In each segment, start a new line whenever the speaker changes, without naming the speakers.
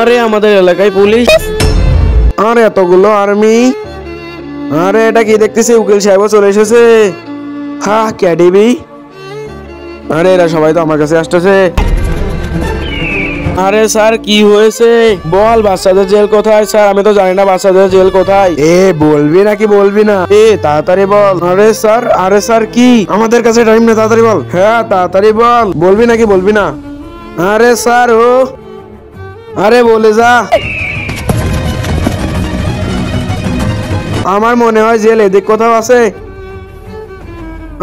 আরে আমাদের এলাকায় পুলিশ, আর এতগুলো আর্মি। আরে এটা কি দেখতেছি, উকিল সাহেবও চলে এসেছে। হ্যাঁ ক্যাডিবি। আরে এরা সবাই তো আমার কাছে আসতেছে। আরে স্যার কি হয়েছে বল, বাচ্চাদের জেল কোথায়? স্যার আমি তো জানি না বাচ্চাদের জেল কোথায়। এ বলবি নাকি বলবি না? এ তাড়াতাড়ি বল। আরে স্যার কি, আমাদের কাছে টাইম নেই, তাড়াতাড়ি বল। হ্যাঁ তাড়াতাড়ি বল, বলবি নাকি বলবি না? আরে স্যার আরে বলে যা। আমার মনে হয় জেল এদিক কোথাও আছে।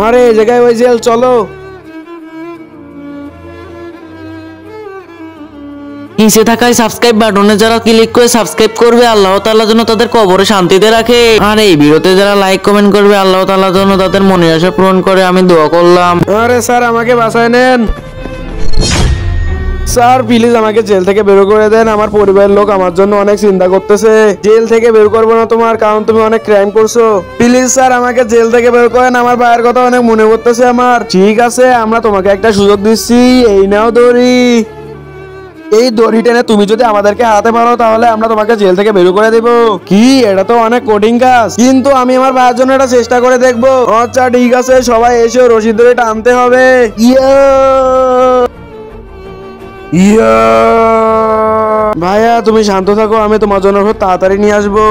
আরে এই জায়গায় ওই জেল, চলো।
নিচে থাকা সাবস্ক্রাইব বাটনে যারা ক্লিক করে সাবস্ক্রাইব করবে, আল্লাহ তাআলা যেন তাদের কবরে শান্তিতে রাখে। আর এই ভিডিওতে যারা লাইক কমেন্ট করবে, আল্লাহ তাআলা যেন তাদের মনের আশা পূরণ করে, আমি দোয়া করলাম।
আরে স্যার আমাকে বাঁচায় নেন। স্যার প্লিজ আমাকে জেল থেকে বের করে দেন, আমার পরিবারের লোক আমার জন্য অনেক চিন্তা করতেছে। জেল থেকে বের করবো না তোমার, কারণ তুমি অনেক ক্রাইম করছো। প্লিজ স্যার আমাকে জেল থেকে বের করেন, আমার ভাইয়ের কথা অনেক মনে পড়তেছে আমার। ঠিক আছে, আমরা তোমাকে একটা সুযোগ দিচ্ছি, এই নাও দড়ি। এই দড়ি টেনে তুমি যদি আমাদেরকে হারাতে পারো, তাহলে আমরা তোমাকে জেল থেকে বের করে দেব। কি, এটা তো অনেক কঠিন কাজ, কিন্তু আমি আমার ভাইয়ের জন্য এটা চেষ্টা করে দেখবো। আচ্ছা ঠিক আছে, সবাই এসে রশি ধরে টানতে হবে। ভাইয়া তুমি শান্ত থাকো, আমি তোমার জন্য খুব তাড়াতাড়ি নিয়ে আসবো।